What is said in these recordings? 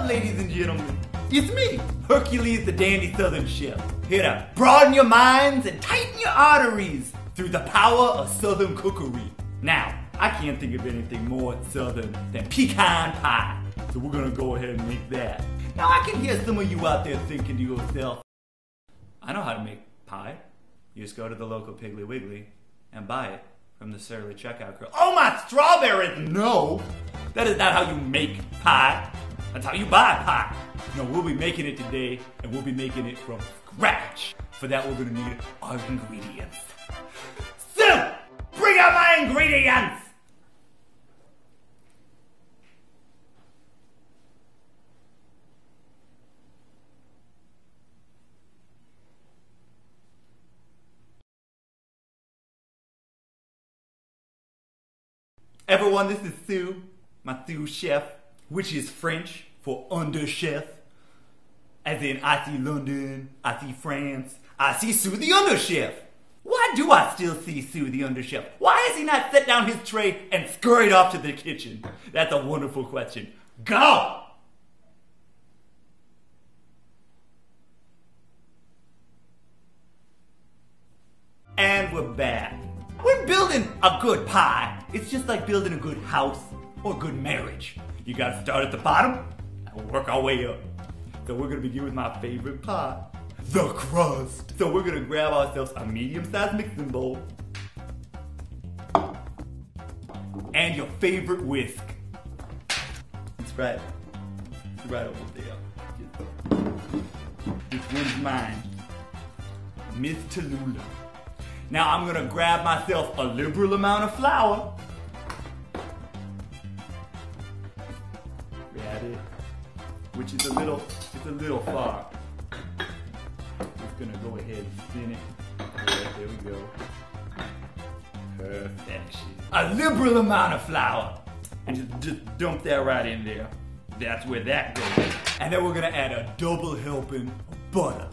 ladies and gentlemen? It's me, Hercules the Dandy Southern Chef, here to broaden your minds and tighten your arteries through the power of Southern cookery. Now, I can't think of anything more Southern than pecan pie, so we're gonna go ahead and make that. Now, I can hear some of you out there thinking to yourself, I know how to make pie. You just go to the local Piggly Wiggly and buy it from the surly checkout girl. Oh, my strawberries! No! That is not how you make pie. That's how you buy pie. No, we'll be making it today, and we'll be making it from scratch. For that, we're gonna need our ingredients. So, bring out my ingredients! Everyone, this is Sue, my sous chef, which is French for under chef. As in, I see London, I see France, I see Sue the under chef. Why do I still see Sue the under chef? Why has he not set down his tray and scurried off to the kitchen? That's a wonderful question. Go! And we're back. We're building a good pie. It's just like building a good house or a good marriage. You gotta start at the bottom and work our way up. So we're gonna begin with my favorite pie, the crust. So we're gonna grab ourselves a medium-sized mixing bowl and your favorite whisk. It's right over there. This one's mine, Miss Tallulah. Now I'm gonna grab myself a liberal amount of flour. Grab it, which is a little far. Just gonna go ahead and spin it. Yeah, there we go. Perfection. A liberal amount of flour. And just dump that right in there. That's where that goes. And then we're gonna add a double helping of butter.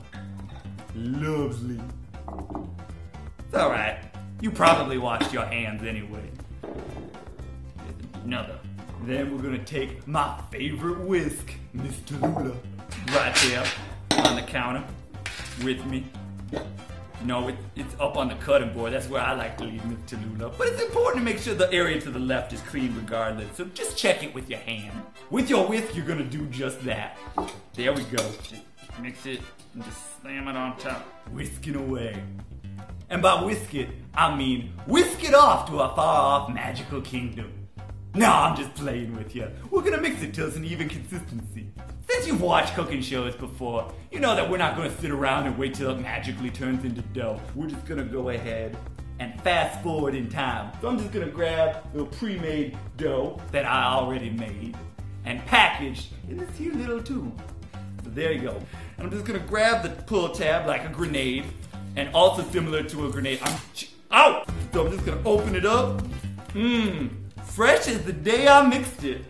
Lovely. It's alright. You probably washed your hands anyway. Another. Then we're gonna take my favorite whisk, Miss Tallulah, right there on the counter with me. No, it's up on the cutting board. That's where I like to leave Miss Tallulah. But it's important to make sure the area to the left is clean regardless. So just check it with your hand. With your whisk, you're gonna do just that. There we go. Just mix it and just slam it on top. Whisking away. And by whisk it, I mean whisk it off to a far-off magical kingdom. No, I'm just playing with you. We're gonna mix it till it's an even consistency. Since you've watched cooking shows before, you know that we're not gonna sit around and wait till it magically turns into dough. We're just gonna go ahead and fast forward in time. So I'm just gonna grab the pre-made dough that I already made and packaged in this here little tube. So there you go. And I'm just gonna grab the pull tab like a grenade. And also similar to a grenade. Ow! So I'm just gonna open it up. Fresh as the day I mixed it.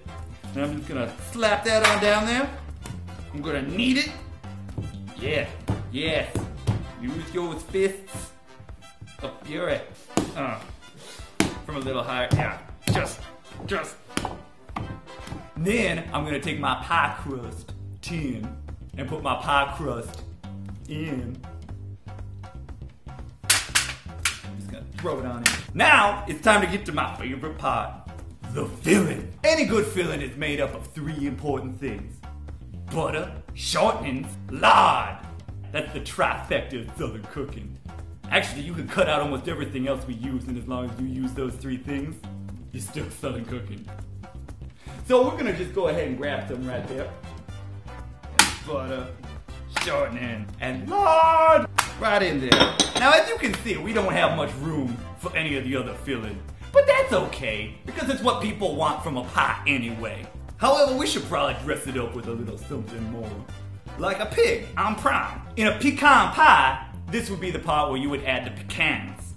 And I'm just gonna slap that on down there. I'm gonna knead it. Yeah, yes. Use your fists up your ass. From a little higher, yeah. Just. Then I'm gonna take my pie crust tin and put my pie crust in. Throw it on in. Now, it's time to get to my favorite part, the filling. Any good filling is made up of 3 important things. Butter, shortenings, lard. That's the trifecta of Southern cooking. Actually, you can cut out almost everything else we use, and as long as you use those 3 things, you're still Southern cooking. So we're gonna just go ahead and grab some right there. Butter, shortening, and lard. Right in there. Now, as you can see, we don't have much room for any of the other filling. But that's okay, because it's what people want from a pie anyway. However, we should probably dress it up with a little something more. Like a pig on prime. In a pecan pie, this would be the part where you would add the pecans.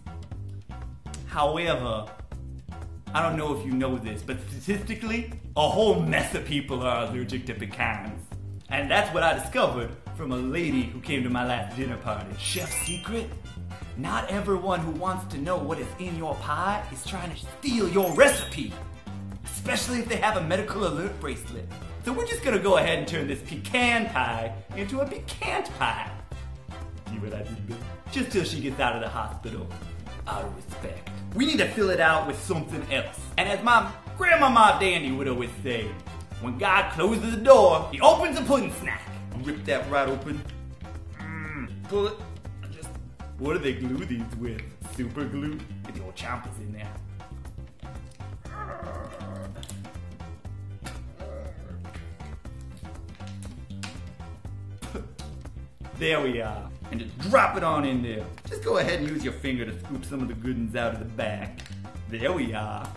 However, I don't know if you know this, but statistically, a whole mess of people are allergic to pecans. And that's what I discovered from a lady who came to my last dinner party. Chef's secret? Not everyone who wants to know what is in your pie is trying to steal your recipe. Especially if they have a medical alert bracelet. So So we're just gonna go ahead and turn this pecan pie into a piquant pie. See what I did there? Just till she gets out of the hospital. Out of respect. We need to fill it out with something else. And as my grandmama Dandy would always say, when God closes the door, he opens a pudding snack. Rip that right open. Pull it. What do they glue these with? Super glue? Get the old chompers in there. There we are. And just drop it on in there. Just go ahead and use your finger to scoop some of the good ones out of the back. There we are.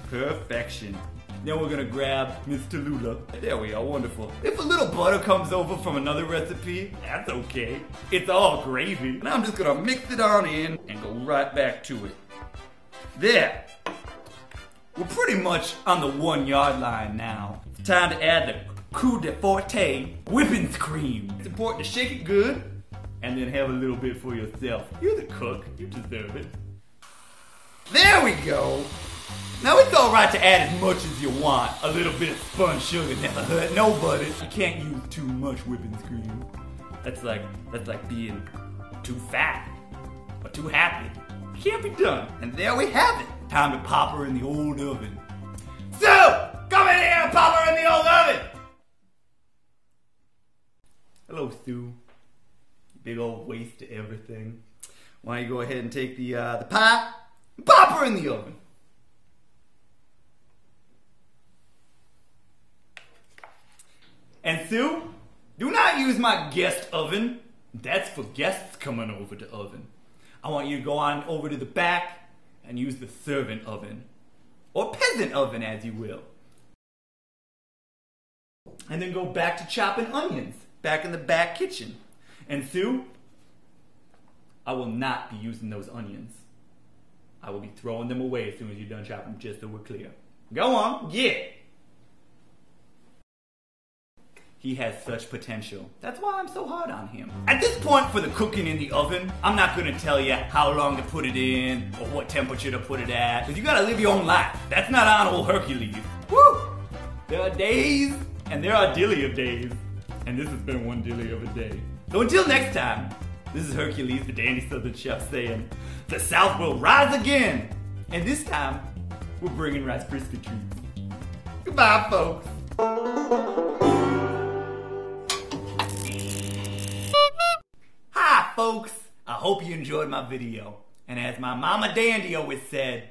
Perfection. Then we're gonna grab Miss Tallulah. There we are, wonderful. If a little butter comes over from another recipe, that's okay. It's all gravy. And I'm just gonna mix it on in and go right back to it. There. We're pretty much on the 1 yard line now. It's time to add the coup de forte, whipping cream. It's important to shake it good and then have a little bit for yourself. You're the cook, you deserve it. There we go. Now it's alright to add as much as you want. A little bit of spun sugar never hurt nobody. You can't use too much whipping cream. That's like being too fat or too happy. It can't be done. And there we have it. Time to pop her in the old oven. Sue! Come in here and pop her in the old oven! Hello, Sue. Big old waste of everything. Why don't you go ahead and take the pie and pop her in the oven. And Sue, do not use my guest oven. That's for guests coming over to oven. I want you to go on over to the back and use the servant oven. Or peasant oven, as you will. And then go back to chopping onions, back in the back kitchen. And Sue, I will not be using those onions. I will be throwing them away as soon as you're done chopping, just so we're clear. Go on, yeah. He has such potential. That's why I'm so hard on him. At this point for the cooking in the oven, I'm not gonna tell you how long to put it in or what temperature to put it at, because you gotta live your own life. That's not on old Hercules. Woo! There are days and there are dilly of days. And this has been one dilly of a day. So until next time, this is Hercules, the dandy southern chef, saying, the South will rise again. And this time, we're bringing Rice Krispie treats. Goodbye, folks. Hi, folks. I hope you enjoyed my video. And as my mama Dandy always said,